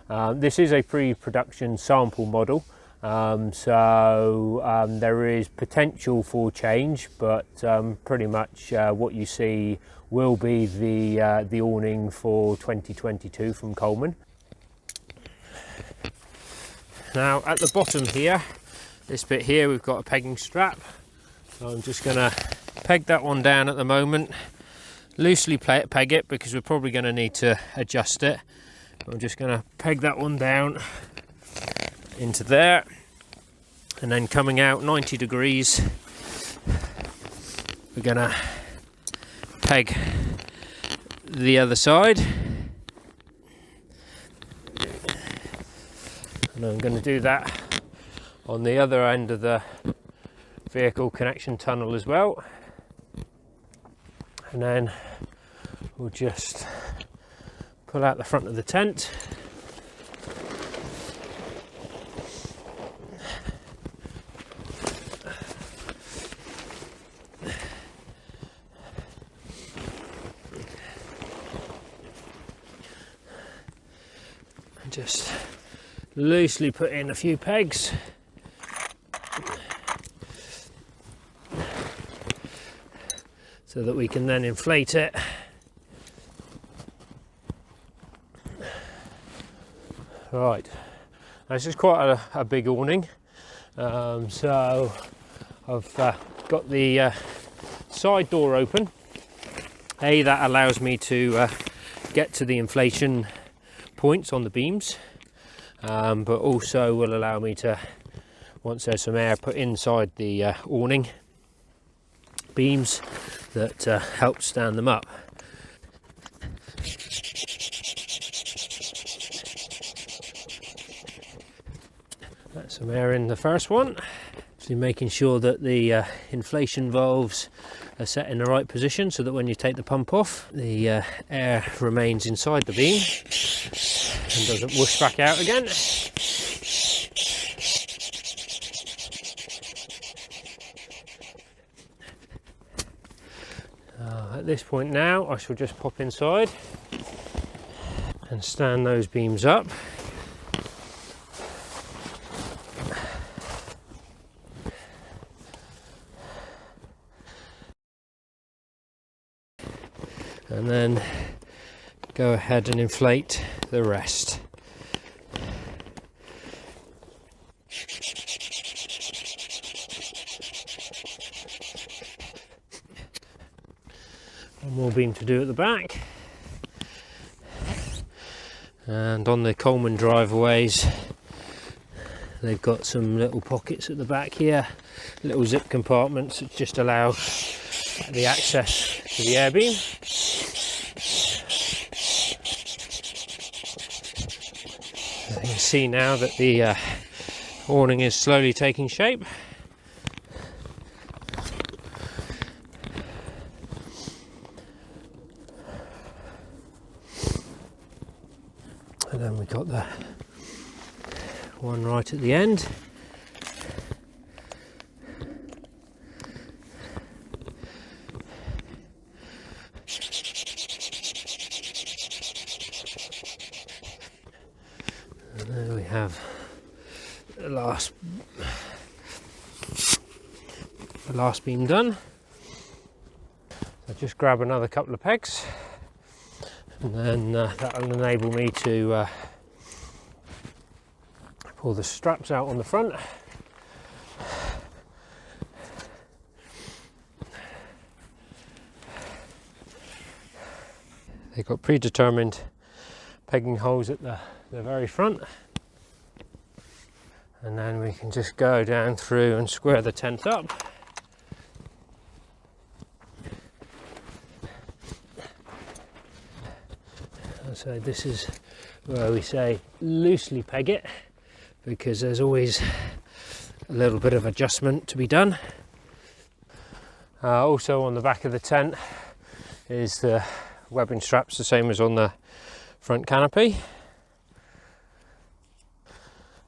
This is a pre-production sample model, so there is potential for change, but pretty much what you see will be the awning for 2022 from Coleman. Now at the bottom here, this bit here, we've got a pegging strap. So I'm just going to peg that one down at the moment, loosely peg it because we're probably going to need to adjust it. I'm just going to peg that one down into there, and then coming out 90 degrees, we're going to peg the other side. And I'm going to do that on the other end of the vehicle connection tunnel as well. And then we'll just pull out the front of the tent. And just loosely put in a few pegs. So that we can then inflate it. Right, this is quite a big awning, so I've got the side door open. That allows me to get to the inflation points on the beams, but also will allow me to, once there's some air put inside the awning beams, that help stand them up. That's some air in the first one. So making sure that the inflation valves are set in the right position so that when you take the pump off, the air remains inside the beam and doesn't whoosh back out again. At this point now, I shall just pop inside and stand those beams up. And then go ahead and inflate the rest. One more beam to do at the back, and on the Coleman driveways they've got some little pockets at the back here, little zip compartments that just allow the access to the air beam. You can see now that the awning is slowly taking shape. And then we got the one right at the end. And there we have the last beam done. So just grab another couple of pegs, and then that will enable me to pull the straps out on the front. They've got predetermined pegging holes at the very front, and then we can just go down through and square the tent up. So this is where we say loosely peg it, because there's always a little bit of adjustment to be done. Also on the back of the tent is the webbing straps, the same as on the front canopy.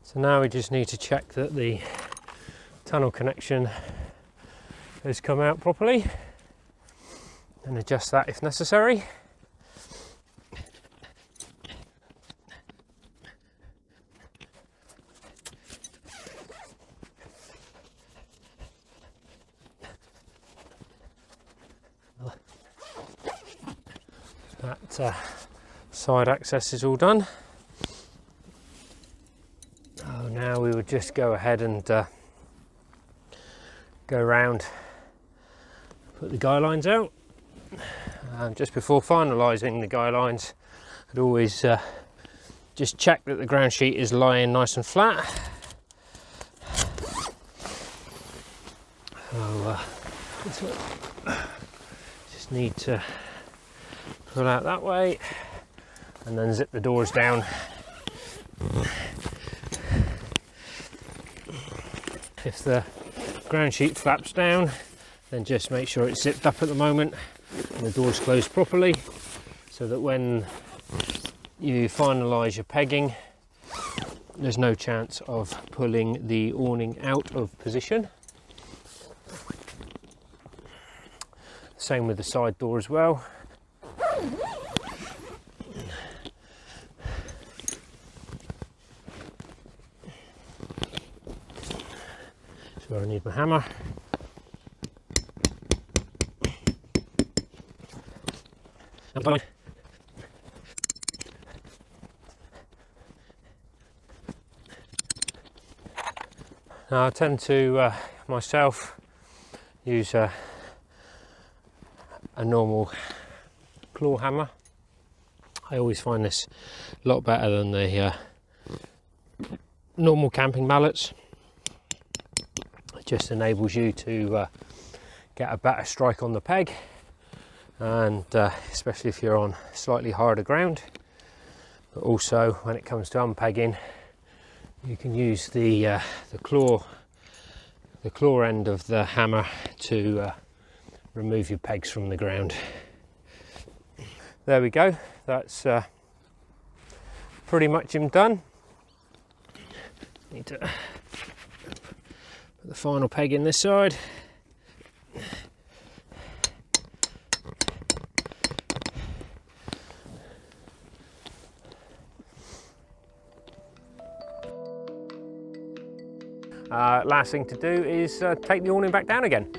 So now we just need to check that the tunnel connection has come out properly and adjust that if necessary. side access is all done. Oh, now we would just go ahead and go round, put the guy lines out. Just before finalising the guy lines, I'd always just check that the ground sheet is lying nice and flat. So just need to pull out that way and then zip the doors down. If the ground sheet flaps down, then just make sure it's zipped up at the moment and the door's closed properly, so that when you finalise your pegging, there's no chance of pulling the awning out of position. Same with the side door as well. So I need my hammer. Now I tend to myself use a normal claw hammer. I always find this a lot better than the normal camping mallets. It just enables you to get a better strike on the peg, and especially if you're on slightly harder ground. But also when it comes to unpegging, you can use the claw end of the hammer to remove your pegs from the ground. There we go, that's pretty much him done. Need to put the final peg in this side. Last thing to do is take the awning back down again.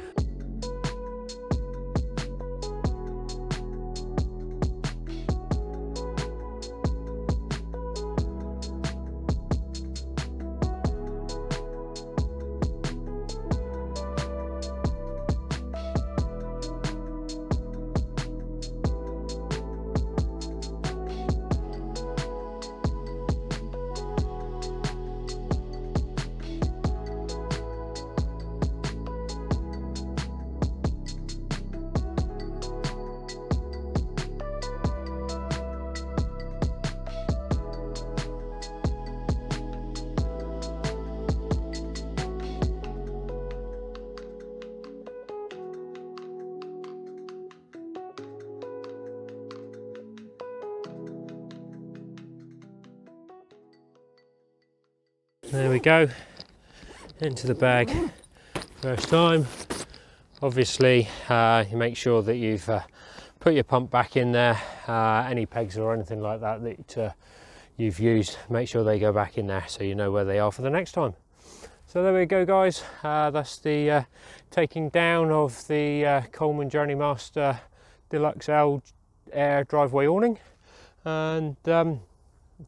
There we go, into the bag first time. Obviously you make sure that you've put your pump back in there. Any pegs or anything like that that you've used, make sure they go back in there so you know where they are for the next time. So there we go guys, that's the taking down of the Coleman Journeymaster Deluxe L Air driveway awning, and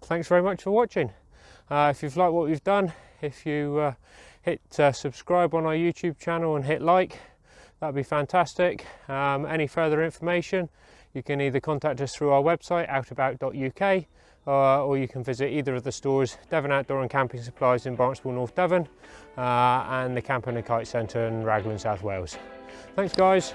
thanks very much for watching. If you've liked what we've done, if you hit subscribe on our YouTube channel and hit like, that'd be fantastic. Any further information, you can either contact us through our website outabout.uk, or you can visit either of the stores, Devon Outdoor and Camping Supplies in Barnstable, North Devon, and the Camping and Kite Centre in Raglan, South Wales. Thanks guys.